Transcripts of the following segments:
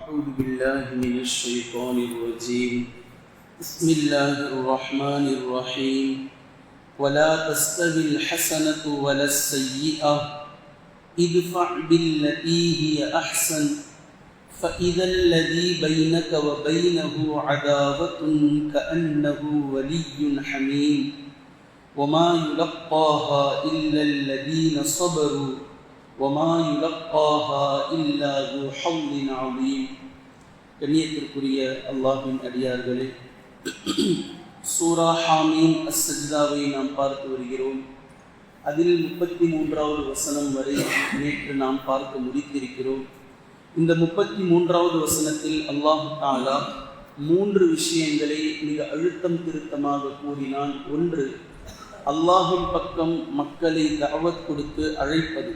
أعوذ بالله من الشيطان الرجيم بسم الله الرحمن الرحيم ولا تستوي الحسنة ولا السيئة ادفع بالتي هي أحسن فإذا الذي بينك وبينه عداوة كأنه ولي حميم وما يلقاها إلا الذين صبروا وما يلقاها إلا ذو حظ عظيم. கண்ணியத்திற்குரிய அல்லாஹ்வின் அடியார்களே, சூரா ஹாமீம் அஸ்-சஜ்தாவை நாம் பார்த்து வருகிறோம். அதில் 33வது வசனம் வரை நேற்று நாம் பார்க்க முடித்திருக்கிறோம். இந்த 33வது வசனத்தில் அல்லாஹ் தஆலா 3 விஷயங்களை மிக அழுத்தம் திருத்தமாக கூறினான். ஒன்று, அல்லாஹ்வின் பக்கம் மக்களை தஅவத் கொடுத்து அழைப்பது.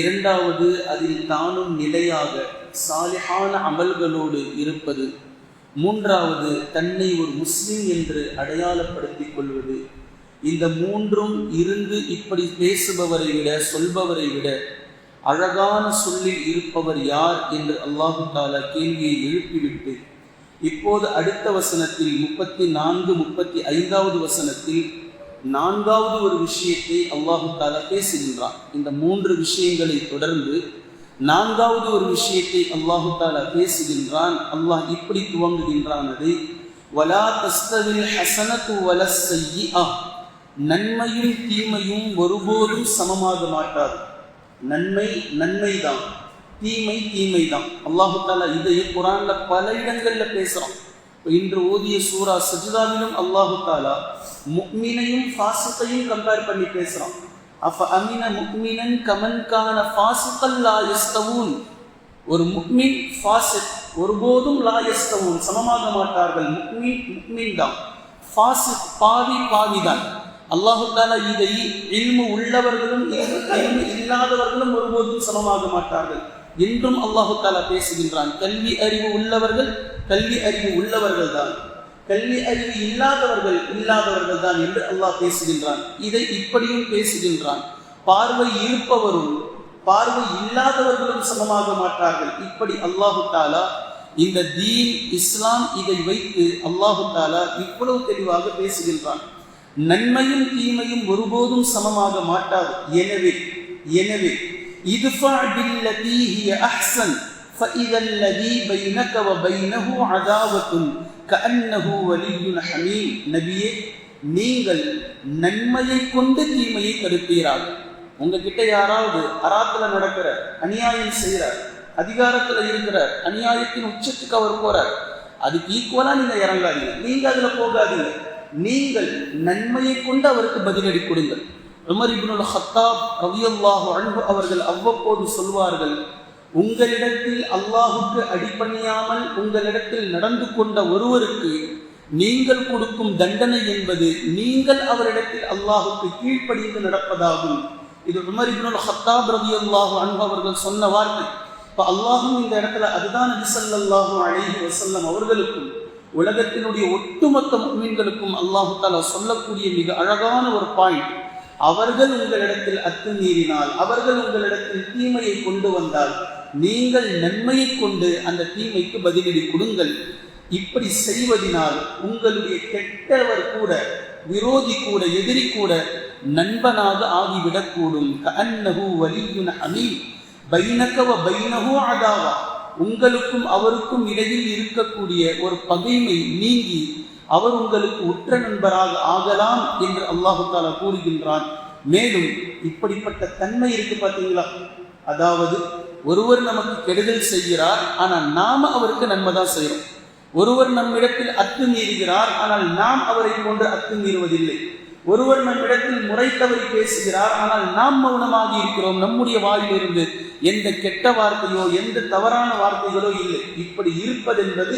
இரண்டாவது, அதில் தானும் நிலையாக சாலிஹான அமல்களோடு இருப்பது. மூன்றாவது, தன்னை ஒரு முஸ்லிம் என்று அடையாளப்படுத்திக் கொள்வது. இந்த மூன்றும் இருந்து இப்படி பேசுபவரை விட, சொல்பவரை விட அழகான சொல்லில் இருப்பவர் யார் என்று அல்லாஹு தஆலா கேள்வியை எழுப்பிவிட்டு இப்போது அடுத்த வசனத்தில் 34, 35வது வசனத்தில் 4வது ஒரு விஷயத்தை அல்லாஹு தஆலா பேசுகின்றான். இந்த 3 விஷயங்களை தொடர்ந்து 4வது ஒரு விஷயத்தை அல்லாஹு தஆலா பேசுகின்றான். அல்லாஹ் இப்படி துவங்குகின்றான், அதை வலா தஸ்தவில் ஹஸனத்து வலஸ் ஸய்யிஅ, நன்மையும் தீமையும் ஒருபோதும் சமமாக மாட்டாது. நன்மை நன்மைதான், தீமை தீமைதான். அல்லாஹு தஆலா இதை குர்ஆன்ல பல இடங்கள்ல பேசுறான். இன்று ஓதிய சூரா சஜ்தாவிலும் அல்லாஹு தஆலா முஃமினையும் ஃபாசிகையும் கம்பேர் பண்ணி பேசுறான். அஃப அமின முஃமினன் கமன் கான ஃபாசிகல் லா யஸ்தவூன். ஒரு முஃமின் ஃபாசிக் ஒருபோதும் லா யஸ்தவூன் சமமாக மாட்டார்கள். முஃமின் தான், ஃபாசிக் பாவி தான். அல்லாஹு தஆலா இதை இல்மு உள்ளவர்களும் இல்மு இல்லாதவர்களும் ஒருபோதும் சமமாக மாட்டார்கள் என்றும் அல்லாஹு தஆலா பேசுகின்றான். கல்வி அறிவு உள்ளவர்கள் கல்வி அறிவு உள்ளவர்கள் தான், கல்வி அறிவு இல்லாதவர்கள் தான் என்று அல்லாஹ் பேசுகின்றான். இதை இப்படியும் பேசுகின்றான், பார்வை இருப்பவரும் பார்வை இல்லாதவர்களும் சமமாக மாட்டார்கள். இப்படி அல்லாஹு தஆலா இந்த தீன் இஸ்லாம் இதை வைத்து அல்லாஹு தஆலா இவ்வளவு தெளிவாக பேசுகின்றான். நன்மையும் தீமையும் ஒருபோதும் சமமாக மாட்டாது. எனவே இத்ஃபா பில்லதி ஹிய அஹ்ஸன் فإذا الذي بينك وبينه عداوة كأنه ولي حميم. நபியே, நீங்கள் நன்மையை கொண்டு தீமையை தடுப்பீராக. உங்ககிட்ட யாராவது அராத்துல நடக்கிற அநியாயம் செய்கிறார், அதிகாரத்துல இருக்கிறார், அநியாயத்தின் உச்சத்துக்கு அவர் போறார், அதுக்கு ஈக்குவலா நீங்க இறங்காதீங்க, நீங்க அதுல போகாதீங்க. நீங்கள் நன்மையை கொண்டு அவருக்கு பதிலடி கொடுங்கள். உமர் இப்னுல் ஹத்தாப் ரலியல்லாஹு அன்ஹு அவர்கள் அவ்வப்போது சொல்வார்கள், உங்களிடத்தில் அல்லாஹுக்கு அடிபணியாமல் உங்களிடத்தில் நடந்து கொண்ட ஒருவருக்கு நீங்கள் கொடுக்கும் தண்டனை என்பது நீங்கள் அவரிடத்தில் அல்லாஹுக்கு கீழ்ப்படிந்து நடப்பதாகும். இது உமர் இப்னுல் ஹத்தாப் ரலியல்லாஹு அன்ஹு அவர்கள் சொன்ன வார்த்தை. இப்போ அல்லாஹும் இந்த இடத்துல அதுதான் நபி ஸல்லல்லாஹு அலைஹி வஸல்லம் அவர்களுக்கும் உலகத்தினுடைய ஒட்டுமொத்த முஃமின்களுக்கும் அல்லாஹு தஆலா சொல்லக்கூடிய மிக அழகான ஒரு பாயிண்ட். அவர்கள் உங்களிடத்தில் அத்துமீறினால், அவர்கள் உங்களிடத்தில் தீமையை கொண்டு வந்தால், நீங்கள் நன்மையை கொண்டு அந்த தீமைக்கு பதிலடி கொடுங்கள். இப்படி செய்வதனால் உங்களுடைய கெட்டவர் கூட, விரோதி கூட, எதிரி கூட நண்பனாக ஆகிவிடக்கூடும். கஅன்னஹு வலியுன் ஹமீம் பைனக வ பைனஹு அதாவா, உங்களுக்கும் அவருக்கும் இடையில் இருக்கக்கூடிய ஒரு பகைமை நீங்கி அவர் உங்களுக்கு உற்ற நண்பராக ஆகலாம் என்று அல்லாஹு தஆலா கூறுகின்றான். மேலும் இப்படிப்பட்ட தன்மை இருக்கு பார்த்தீங்களா, அதாவது ஒருவர் நமக்கு கெடுதல் செய்கிறார், ஆனால் நாம அவருக்கு நன்மை தான் செய்கிறோம். ஒருவர் நம்மிடத்தில் அத்துமீறுகிறார், ஆனால் நாம் அவரை போன்று அத்துமீறுவதில்லை. ஒருவர் நம்மிடத்தில் முறை தவறி பேசுகிறார், ஆனால் நாம் மௌனமாகி இருக்கிறோம். நம்முடைய வாயிலிருந்து எந்த கெட்ட வார்த்தையோ எந்த தவறான வார்த்தைகளோ இல்லை. இப்படி இருப்பதென்பது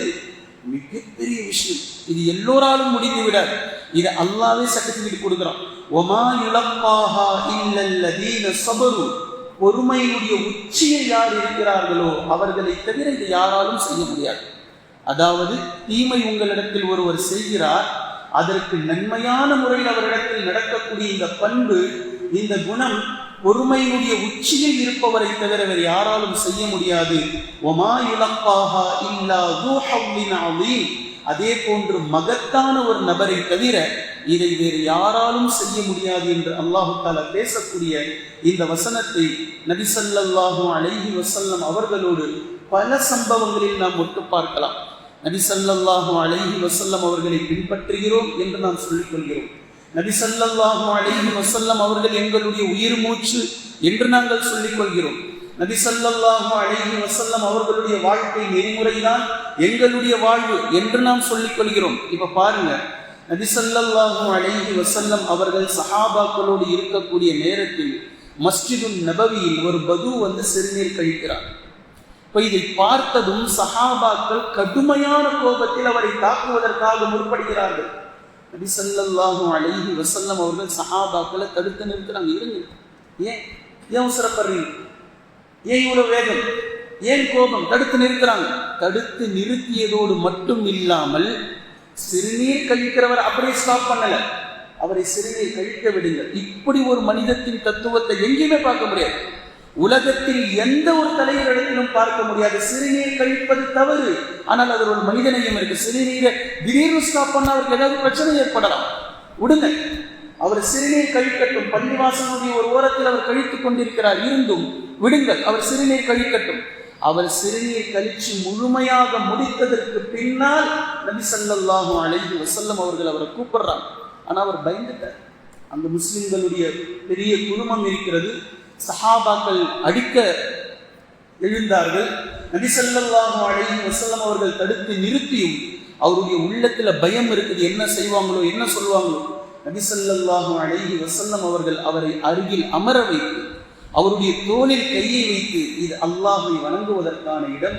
மிகப்பெரிய விஷயம். இது எல்லோராலும் முடிந்து விடாது. இது அல்லாஹ்வே சர்டிஃபிகேட் கொடுக்கிறான். வமா யுலக்காஹா இல்லல்லதீன ஸபரு, பொறுமையினுடைய உச்சியில் யார் இருக்கிறார்களோ அவர்களை தவிர இதை யாராலும் செய்ய முடியாது. அதாவது தீமை உங்களிடத்தில் ஒருவர் செய்கிறார், அதற்கு நன்மையான முறையில் அவரிடத்தில் நடக்கக்கூடிய இந்த பண்பு, இந்த குணம் பொறுமையினுடைய உச்சியில் இருப்பவரை தவிர வேறு யாராலும் செய்ய முடியாது. வமா யுலக்காஹா இல்லா து ஹவ்லின் அதீம். அதே போன்று மகத்தான ஒரு நபரை தவிர இதை வேறு யாராலும் செய்ய முடியாது என்று அல்லாஹு தஆலா பேசக்கூடிய இந்த வசனத்தை நபி ஸல்லல்லாஹு அலைஹி வஸல்லம் அவர்களோடு பல சம்பவங்களில் நாம் ஒட்டு பார்க்கலாம். நபி ஸல்லல்லாஹு அலைஹி வஸல்லம் அவர்களை பின்பற்றுகிறோம் என்று நாம் சொல்லிக் கொள்கிறோம். நபி ஸல்லல்லாஹு அலைஹி வஸல்லம் அவர்கள் எங்களுடைய உயிர் மூச்சு என்று நாங்கள் சொல்லிக் கொள்கிறோம். நபி ஸல்லல்லாஹு அலைஹி வஸல்லம் அவர்களுடைய வாழ்க்கை நெறிமுறைதான் எங்களுடைய வாழ்வு என்று நாம் சொல்லிக் கொள்கிறோம். இப்ப பாருங்க, நபி ஸல்லல்லாஹு அலைஹி வஸல்லம் அவர்கள் சஹாபாக்களோடு இருக்கக்கூடிய நேரத்தில் மஸ்ஜிதுன் நபவியில் ஒரு பது வந்து சிறுநீர் கழிக்கிறார். இப்ப இதை பார்த்ததும் சஹாபாக்கள் கடுமையான கோபத்தில் அவரை தாக்குவதற்காக முற்படுகிறார்கள். நபி ஸல்லல்லாஹு அலைஹி வஸல்லம் அவர்கள் சஹாபாக்களை தடுத்து நிறுத்துறாங்க. இருங்க, ஏன் அவசரப்படுறீங்க? ஏன் இவ்வளவு வேகம்? ஏன் கோபம்? தடுத்து நிறுத்துறாங்க. தடுத்து நிறுத்தியதோடு மட்டும் இல்லாமல் சிறுநீர் கழிக்கிறவர் அப்படியே ஸ்டாப் பண்ணல, அவரை சிறுநீர் கழிக்க விடுங்கள். இப்படி ஒரு மனிதத்தின் தத்துவத்தை எங்கேயுமே பார்க்க முடியாது. உலகத்தில் எந்த ஒரு தலைவரிடத்திலும் பார்க்க முடியாது. சிறுநீர் கழிப்பது தவறு, ஆனால் அது ஒரு மனிதனையும் இருக்கு. சிறுநீரை திடீர்னு ஸ்டாப் பண்ண அவருக்கு ஏதாவது பிரச்சனை ஏற்படலாம். விடுங்க, அவர் சிறுநீர் கழிக்கட்டும். பள்ளிவாசனுடைய ஒரு ஓரத்தில் அவர் கழித்துக் கொண்டிருக்கிறார், இருந்தும் விடுங்கள், அவர் சிறுநீர் கழிக்கட்டும். அவர் சிறுநீர் கழிச்சு முழுமையாக முடித்ததற்கு பின்னால் நபி ஸல்லல்லாஹு அலைஹி வஸல்லம் அவர்கள் அவரை கூப்பிடுறாங்க. ஆனா அவர் பயந்துட்டார். அந்த முஸ்லிம்களுடைய பெரிய குழுமம் இருக்கிறது. சஹாபாக்கள் அடிக்க எழுந்தார்கள். நபி ஸல்லல்லாஹு அலைஹி வஸல்லம் அவர்கள் தடுத்து நிறுத்தியும் அவருடைய உள்ளத்துல பயம் இருக்குது, என்ன செய்வாங்களோ என்ன சொல்வாங்களோ. நபி ஸல்லல்லாஹு அலைஹி வஸல்லம் அவர்கள் அவரை அருகில் அமர வைத்து அவருடைய தோளில் கையை வைத்து, இது அல்லாஹை வணங்குவதற்கான இடம்,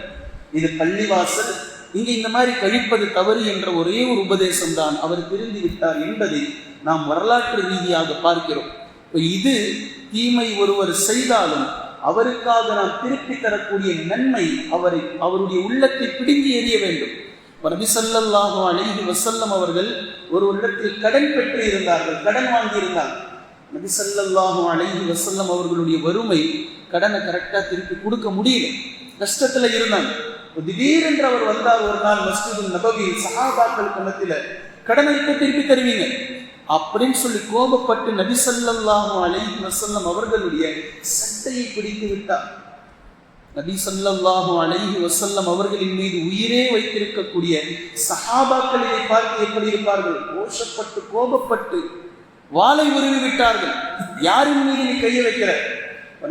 இது பள்ளிவாசல், இங்கே இந்த மாதிரி கழிப்பது தவறு என்ற ஒரே ஒரு உபதேசம் தான் அவர் திருந்தி விட்டார் என்பதை நாம் வரலாற்று ரீதியாக பார்க்கிறோம். இது தீமை ஒருவர் செய்தாலும் அவருக்காக நாம் திருப்பி தரக்கூடிய நன்மை அவருடைய உள்ளத்தை பிடுங்கி எறிய வேண்டும். நபி ஸல்லல்லாஹு அலைஹி வஸல்லம் அவர்கள் ஒரு இடத்தில் கடன் பெற்று இருந்தார்கள், கடன் வாங்கி இருந்தார்கள். நபி ஸல்லல்லாஹு அலைஹி வஸல்லம் அவர்களுடைய வறுமை கடனை கரெக்டா திருப்பி கொடுக்க முடியல, கஷ்டத்துல இருந்தாங்க. திடீரென்று அவர் வந்தார் ஒரு நாள் மஸ்ஜிதுன் நபவி, சஹாபாக்களுக்கு மத்தியில கடனை இப்ப திருப்பி தருவீங்க அப்படின்னு சொல்லி கோபப்பட்டு நபி ஸல்லல்லாஹு அலைஹி வஸல்லம் அவர்களுடைய சட்டையை பிடித்து விட்டார். நபி ஸல்லல்லாஹு அலைஹி வஸல்லம் அவர்களின் மீது உயிரே வைத்திருக்கக்கூடிய சஹாபாக்கள் இதை பார்த்து எப்படி இருப்பார்கள்? கோஷப்பட்டு கோபப்பட்டு வாளை உருவி விட்டார்கள். யாரின் மீது நீ கையை வைக்கிற?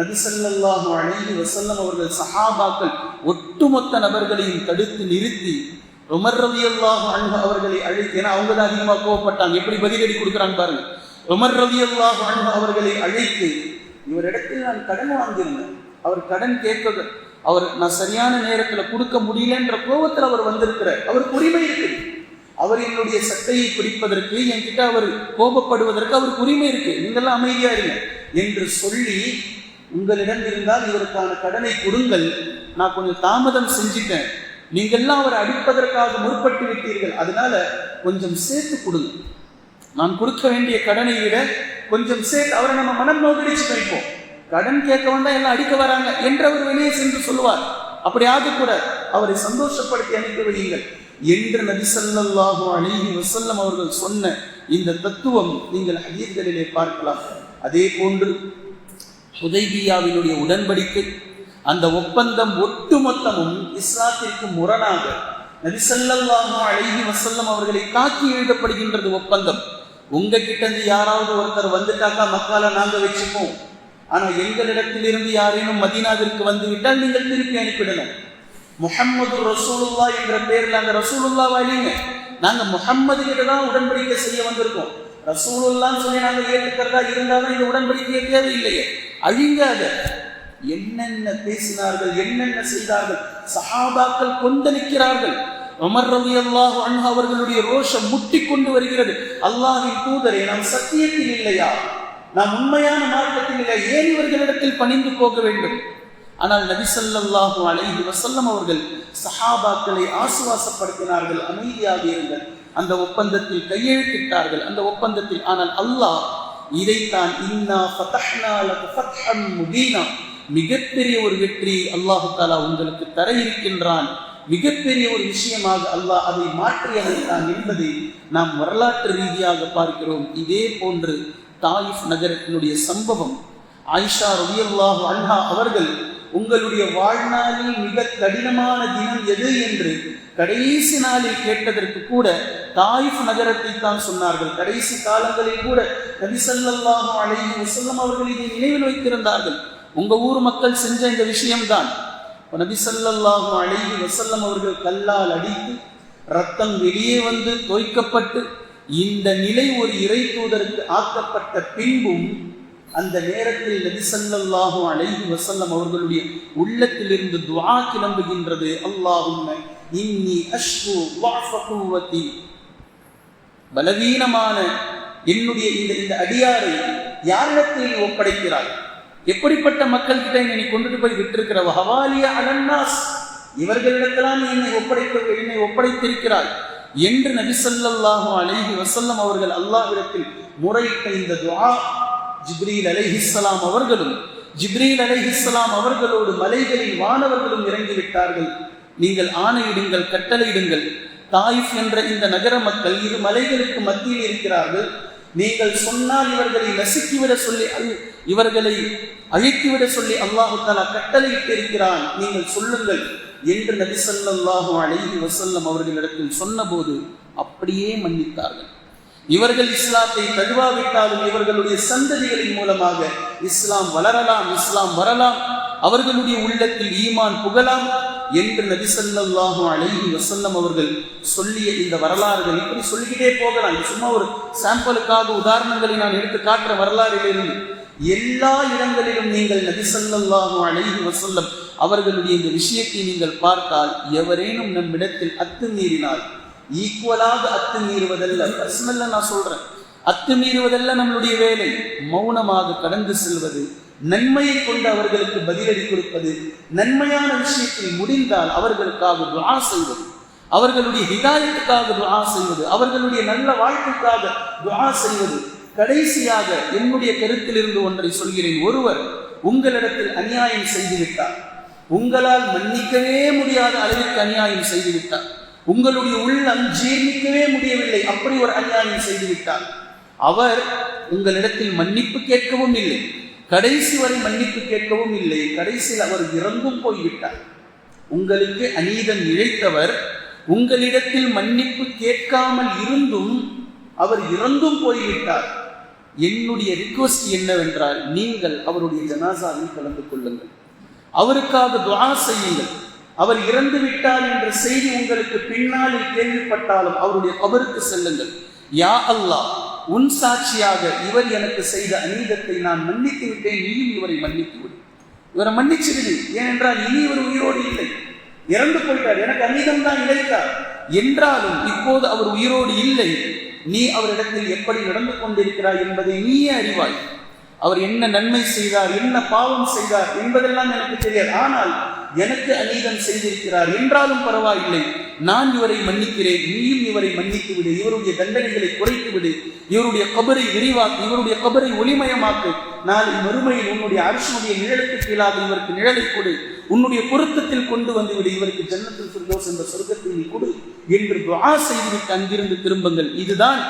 நபி ஸல்லல்லாஹு அலைஹி வஸல்லம் அவர்கள் சஹாபாக்கள் ஒட்டுமொத்த நபர்களையும் தடுத்து நிறுத்தி உமர் ரலியல்லாஹு அன்ஹு அவர்களை அழைத்து, ஏன்னா அவங்க தான் அதிகமாக கோபப்பட்டாங்க, எப்படி பதிலடி கொடுக்குறாங்க பாருங்க. உமர் ரலியல்லாஹு அன்ஹு அவர்களை அழைத்து, இவரிடத்தில் நான் கடன் வாங்கியிருந்தேன், அவர் கடன் கேட்பது நான் சரியான நேரத்தில் கொடுக்க முடியலன்ற கோபத்தில் அவர் வந்திருக்கிறார். அவருக்கு உரிமை இருக்கு. அவர் என்னுடைய சட்டையை பிடிப்பதற்கு, என்கிட்ட அவர் கோபப்படுவதற்கு அவருக்கு உரிமை இருக்கு. நீங்கள்லாம் அமைதியா இருங்க என்று சொல்லி, உங்களிடம் இருந்தால் இவருக்கான கடனை கொடுங்கள், நான் கொஞ்சம் தாமதம் செஞ்சிட்டேன், நீங்கள்லாம் அவரை அடிப்பதற்காக முற்பட்டு விட்டீர்கள், அதனால கொஞ்சம் சேர்த்து கொடுங்க, நான் கொடுக்க வேண்டிய கடனை விட கொஞ்சம் சேர்த்து. அவரை நம்ம மனம் நோக்கடிச்சு வைப்போம். கடன் கேட்க வந்தா எல்லாம் அடிக்க வராங்க என்று அவர் வெளியே சென்று சொல்லுவார். அப்படி ஆகக்கூடாது, அவரை சந்தோஷப்படுத்தி அனுப்பி வையுங்கள் என்று நபி ஸல்லல்லாஹு அலைஹி வஸல்லம் அவர்கள் சொன்ன இந்த தத்துவம் நீங்கள் ஹதீஸ்களிலே பார்க்கலாம். அதே போன்று ஹுதைபியாவினுடைய உடன்படிக்கை, அந்த ஒப்பந்தம் ஒட்டுமொத்தமும் இஸ்லாத்திற்கு முரணாக நபி ஸல்லல்லாஹு அலைஹி வஸல்லம் அவர்களை காக்கி எழுதப்படுகின்றது ஒப்பந்தம். உங்ககிட்ட இருந்து யாராவது ஒருத்தர் வந்துட்டாக்கா மக்கால நாங்க வச்சுப்போம், ஆனா எங்களிடத்திலிருந்து யாரேனும் மதீனாவிற்கு வந்து விட்டால் நீங்கள் திருப்பி அனுப்பிடணும். முஹம்மது ரசூலுல்லாஹ் என்ற பேர்ல அந்த ரசூலுல்லாஹ் இல்லைங்க, நாங்க முஹம்மது கிட்ட தான் உடன்படிக்கை செய்ய வந்திருக்கோம். ரசூலுல்லாஹ்னு சொல்லி நாங்க ஏற்றுக்கிறதா இருந்தாலும் இந்த உடன்படிக்கை தேவையில்லையே, அழிங்காத. என்னென்ன பேசினார்கள், என்னென்ன செய்தார்கள், சஹாபாக்கள் கொந்தளிக்கிறார்கள். உமர் ரலியல்லாஹு அன்ஹு அவர்களுடைய ரோஷம் முட்டி கொண்டு வருகிறது. அல்லாஹ்வின் தூதரே, நாம் சத்தியத்தில் இல்லையா, நாம் உண்மையான மார்க்கத்தில் இல்லை, ஏன் இவர்களிடத்தில் பணிந்து போக வேண்டும்? ஆனால் நபி ஸல்லல்லாஹு அலைஹி வஸல்லம் அவர்கள் சஹாபாக்களை ஆசுவாசப்படுத்தினார்கள், அமைதியாக இருங்கள். அந்த ஒப்பந்தத்தில் கையெழுத்திட்டார்கள், அந்த ஒப்பந்தத்தில். ஆனால் அல்லாஹ் இதைத்தான் இன்னா ஃபதஹ்னா லக ஃபத்ஹன் முபீனா, மிகப்பெரிய ஒரு வெற்றி அல்லாஹு தஆலா உங்களுக்கு தர இருக்கின்றான், மிகப்பெரிய ஒரு விஷயமாக அல்லாஹ் அதை மாற்றி அமைத்தான் என்பதை நாம் வரலாற்று ரீதியாக பார்க்கிறோம். இதே போன்று தாயிஃப் நகரத்தினுடைய சம்பவம், ஆயிஷா ரலியல்லாஹு அன்ஹா அவர்கள் உங்களுடைய வாழ்நாளில் மிக கடினமான தினம் எது என்று கடைசி நாளில் கேட்டதற்கு கூட தாயிஃப் நகரத்தை தான் சொன்னார்கள். கடைசி காலங்களில் கூட நபி ஸல்லல்லாஹு அலைஹி வஸல்லம் அவர்கள் இதை நினைவில் வைத்திருந்தார்கள். உங்க ஊர் மக்கள் செஞ்ச இந்த விஷயம்தான். நபி ஸல்லல்லாஹு அலைஹி வஸல்லம் அவர்கள் கல்லால் அடித்து ரத்தம் வெளியே வந்து தோய்க்கப்பட்டு இந்த நிலை ஒரு இறை தூதருக்கு ஆக்கப்பட்ட பின்பும் அந்த நேரத்தில் நபி ஸல்லல்லாஹு அலைஹி வஸல்லம் அவர்களுடைய உள்ளத்திலிருந்து துஆ கிளம்புகின்றது. அல்லாஹும்ம இன்னி அஷ்கு ضعف قوتي, பலவீனமான என்னுடைய இந்த அடியாரை யாரிடத்தில் ஒப்படைக்கிறாய்? எப்படிப்பட்ட மக்கள் கிட்ட என்னை கொண்டுட்டு போய் விட்டிருக்கிற வஹவாலிய அலன்னாஸ், இவர்களிடத்தெல்லாம் என்னை ஒப்படைத்திருக்கிறாய் என்று நபி ஸல்லல்லாஹு அலைஹி வஸல்லம் அவர்கள் அல்லாஹ்விடத்தில் முறையிட்ட இந்த துஆ ஜிப்ரீல் அலைஹிஸ்ஸலாம் அவர்களோடு மலைகளில் வானவர்களும் இறங்கிவிட்டார்கள். நீங்கள் ஆணையிடுங்கள், கட்டளையிடுங்கள். தாயிஃப் என்ற இந்த நகர மக்கள் இரு மலைகளுக்கு மத்தியில் இருக்கிறார்கள். நீங்கள் சொன்னால் இவர்களை நசுக்கிவிட சொல்லி, இவர்களை அழித்துவிட சொல்லி அல்லாஹு தஆலா கட்டளையிட்டு இருக்கிறான், நீங்கள் சொல்லுங்கள் என்று நபி ஸல்லல்லாஹு அலைஹி வஸல்லம் அவர்களிடத்தில் சொன்னபோது அப்படியே மன்னித்தார்கள். இவர்கள் இஸ்லாத்தை தழுவாவிட்டாலும் இவர்களுடைய சந்ததிகளின் மூலமாக இஸ்லாம் வளரலாம், இஸ்லாம் வரலாம், அவர்களுடைய உள்ளத்தில் ஈமான் புகலாம் என்று நபி ஸல்லல்லாஹு அலைஹி வஸல்லம் அவர்கள் சொல்லிய இந்த வரலாறுகள் இப்படி சொல்லிக்கிட்டே போகலாம். சும்மா ஒரு சாம்பிளுக்காக உதாரணங்களை நான் எடுத்து காட்டுற வரலாறிலிருந்து எல்லா இடங்களிலும் நீங்கள் நபி ஸல்லல்லாஹு அலைஹி வஸல்லம் அவர்களுடைய இந்த விஷயத்தை நீங்கள் பார்த்தால், எவரேனும் நம்மிடத்தில் அத்துமீறினால், ஈக்குவலாக அத்துமீறுவதல்ல, பர்சனல்ல நான் சொல்றேன், அத்துமீறுவதல்ல நம்மளுடைய வேலை, மௌனமாக கடந்து செல்வது, நன்மையை கொண்டு அவர்களுக்கு பதிலடி கொடுப்பது, நன்மையான விஷயத்தில் முடிந்தால் அவர்களுக்காக துஆ செய்வது, அவர்களுடைய ஹிதாயத்துக்காக துஆ செய்வது, அவர்களுடைய நல்ல வாழ்க்கைக்காக துஆ செய்வது. கடைசியாக என்னுடைய கருத்திலிருந்து ஒன்றை சொல்கிறேன். ஒருவர் உங்களிடத்தில் அநியாயம் செய்துவிட்டார், உங்களால் மன்னிக்கவே முடியாத அளவிற்கு அநியாயம் செய்துவிட்டார், உங்களுடைய உள்ளம் ஜீர்ணிக்கவே முடியவில்லை, அப்படி ஒரு அநியாயம் செய்துவிட்டார். அவர் உங்களிடத்தில் மன்னிப்பு கேட்கவும் இல்லை, கடைசி வரை மன்னிப்பு கேட்கவும் இல்லை, கடைசியில் அவர் இறந்தும் போய்விட்டார். உங்களுக்கு அநீதம் இழைத்தவர் உங்களிடத்தில் மன்னிப்பு கேட்காமல் இருந்தும் அவர் இறந்தும் போய்விட்டார். என்னுடைய ரிக்வெஸ்ட் என்னவென்றால், நீங்கள் அவருடைய ஜனாசாவில் கலந்து கொள்ளுங்கள், அவருக்காக துஆ செய்யுங்கள். அவர் இறந்து விட்டார் என்ற செய்தி உங்களுக்கு பின்னாளில் கேள்விப்பட்டாலும் அவருடைய கபருக்கு செல்லுங்கள். யா அல்லாஹ், உன் சாட்சியாக இவர் எனக்கு செய்த அநீதத்தை நான் மன்னித்து விட்டேன், நீயும் இவரை மன்னித்து விடு, இவரை மன்னிச்சிருது. ஏனென்றால் இனி இவர் உயிரோடு இல்லை, இறந்து போயிட்டார், எனக்கு அநீதம் தான் இழைத்தார் என்றாலும் இப்போது அவர் உயிரோடு இல்லை. நீ அவரிடத்தில் எப்படி நடந்து கொண்டிருக்கிறாய் என்பதை நீயே அறிவாய். அவர் என்ன நன்மை செய்தார், என்ன பாவம் செய்தார் என்பதெல்லாம் எனக்கு தெரியாது. ஆனால் எனக்கு அநீதம் செய்திருக்கிறார் என்றாலும் பரவாயில்லை, நான் இவரை மன்னிக்கிறேன், நீயும் இவரை மன்னித்து விடு, இவருடைய தண்டனைகளை குறைத்து விடு, இவருடைய கபரை விரிவாக்கு, இவருடைய கபரை ஒளிமயமாக்கு, நாளை மறுமையில் உன்னுடைய அரசுடைய நிழலுக்கு கீழாக இவருக்கு நிழலை கொடு, உன்னுடைய பொருத்தத்தில் கொண்டு வந்துவிடு, இவருக்கு ஜன்னத்துல் ஃபிர்தௌஸ் என்ற சொர்க்கத்தை நீ கொடு என்று துஆ செய்துவிட்டு அங்கிருந்து திரும்புங்கள். இதுதான்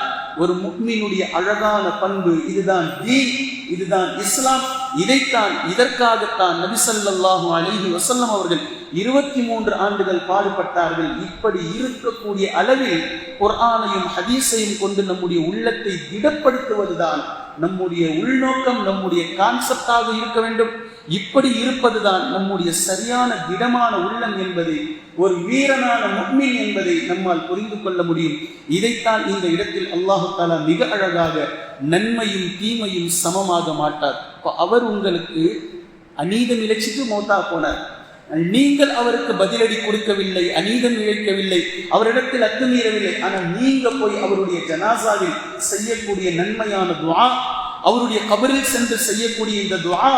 ஒரு முஃமினுடைய அழகான பண்பு, இதுதான் தீன், இதுதான் இஸ்லாம். இதற்காகத்தான் நபி ஸல்லல்லாஹு அலைஹி வஸல்லம் அவர்கள் 23 ஆண்டுகள் பாடுபட்டார்கள். இப்படி இருக்கக்கூடிய அளவில் குர்ஆனையும் ஹதீஸையும் கொண்டு நம்முடைய உள்ளத்தை திடப்படுத்துவதுதான் நம்முடைய உள்நோக்கம், நம்முடைய கான்செப்டாக இருக்க வேண்டும். இப்படி இருப்பதுதான் நம்முடைய சரியான திடமான உள்ளம் என்பதை, ஒரு வீரனான முஃமின் என்பதை நம்மால் புரிந்து கொள்ள முடியும். இதைத்தான் இந்த இடத்தில் அல்லாஹு தஆலா மிக அழகாக, நன்மையும் தீமையும் சமமாக மாட்டார். அவர் உங்களுக்கு அநீதம் இழைச்சிட்டு மௌத்தா போனார், நீங்கள் அவருக்கு பதிலடி கொடுக்கவில்லை, அநீதம் இழைக்கவில்லை, அவரிடத்தில் அத்துமீறவில்லை. ஆனால் நீங்க போய் அவருடைய ஜனாசாவில் செய்யக்கூடிய நன்மையான துஆ, அவருடைய கபரில் சென்று செய்யக்கூடிய இந்த துஆ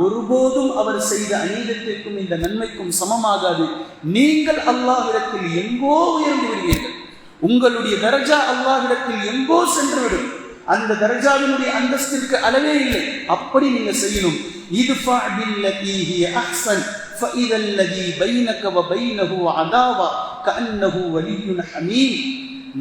ஒருபோதும் அவர் செய்த அநீதத்திற்கும் இந்த நன்மைக்கும் சமமாகாது. நீங்கள் அல்லாஹ்விடத்தில் எங்கோ உயர்ந்து விடுவீர்கள், உங்களுடைய தரஜா அல்லாஹ்விடத்தில் எங்கோ சென்று விடும். அந்த தர்ஜாவினுடைய அந்தஸ்திற்கு அளவே இல்லை. அப்படி நீங்க செய்யணும். இத்ஃபா பில்லதி ஹிய அஹ்ஸன் ஃபஇதல் லதி பைனக வ பைனஹு அதாவா கஅன்னஹு வலிய்யுன் ஹமீம்.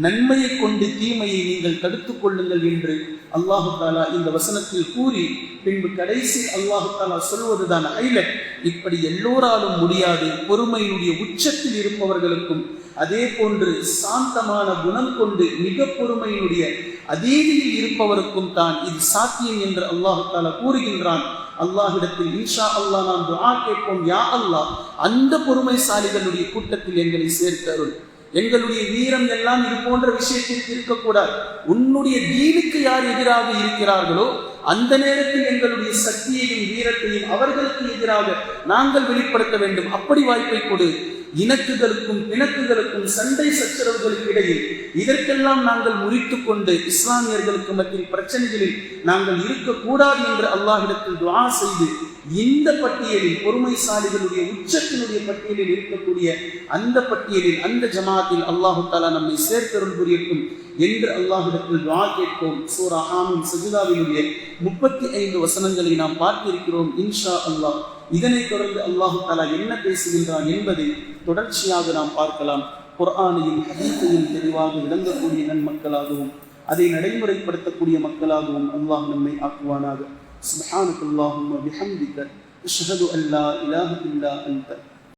நன்மையை கொண்டு தீமையை நீங்கள் தடுத்துக் கொள்ளுங்கள் என்று அல்லாஹு தஆலா இந்த வசனத்தில் கூறி பின்பு கடைசி அல்லாஹு தஆலா சொல்வதுதான் ஹைலைட். இப்படி எல்லோராலும் முடியாது. பொறுமையினுடைய உச்சத்தில் இருப்பவர்களுக்கும் அதே போன்று சாந்தமான குணம் கொண்டு மிக பொறுமையினுடைய அதீதியில் இருப்பவருக்கும் தான் இது சாத்தியம் என்று அல்லாஹு தஆலா கூறுகின்றான். அல்லாஹ்விடத்தில் இன்ஷா அல்லாஹ் நாம் துஆ கேட்போம், யா அல்லாஹ் அந்த பொறுமைசாலிகளுடைய கூட்டத்தில் எங்களை சேர்த்து அருள். எங்களுடைய வீரம் எல்லாம் இது போன்ற விஷயத்திற்கு இருக்கக்கூடாது. உன்னுடைய தீனுக்கு யார் எதிராக இருக்கிறார்களோ அந்த நேரத்தில் எங்களுடைய சக்தியையும் வீரத்தையும் அவர்களுக்கு எதிராக நாங்கள் வெளிப்படுத்த வேண்டும். அப்படி வாய்ப்பை கொடு. இனக்குகளுக்கும் பிணக்குகளுக்கும் சண்டை சச்சரவுகளுக்கு இடையில் இதற்கெல்லாம் நாங்கள் முறித்துக் கொண்டு இஸ்லாமியர்களுக்கு மத்தியில் பிரச்சனைகளில் நாங்கள் இருக்கக்கூடாது என்று அல்லாஹ்விடத்தில் துஆ செய்து இந்த பட்டியலில் பொறுமைசாலிகளுடைய உச்சத்தினுடைய பட்டியலில் இருக்கக்கூடிய அந்த பட்டியலில் அந்த ஜமாத்தில் அல்லாஹு தஆலா நம்மை சேர்த்தருள் புரியட்டும் என்று அல்லாஹ்விடத்தில் துஆ கேட்போம். சூரா ஆமீன் சஜ்தாவினுடைய 35 வசனங்களை நாம் பார்த்திருக்கிறோம். இன்ஷா அல்லாஹ் இதனைத் தொடர்ந்து அல்லாஹு தஆலா என்ன பேசுகின்றான் என்பதை தொடர்ச்சியாக நாம் பார்க்கலாம். குர்ஆனையும் ஹதீஸையும் தெளிவாக விளங்கக்கூடிய நன்மக்களாகவும் அதை நடைமுறைப்படுத்தக்கூடிய மக்களாகவும் அல்லாஹ் நம்மை ஆக்குவானாக. சுப்ஹானல்லாஹும்ம பிஹம்திக அஷ்ஹது அன் லா இலாஹா இல்லா அன்த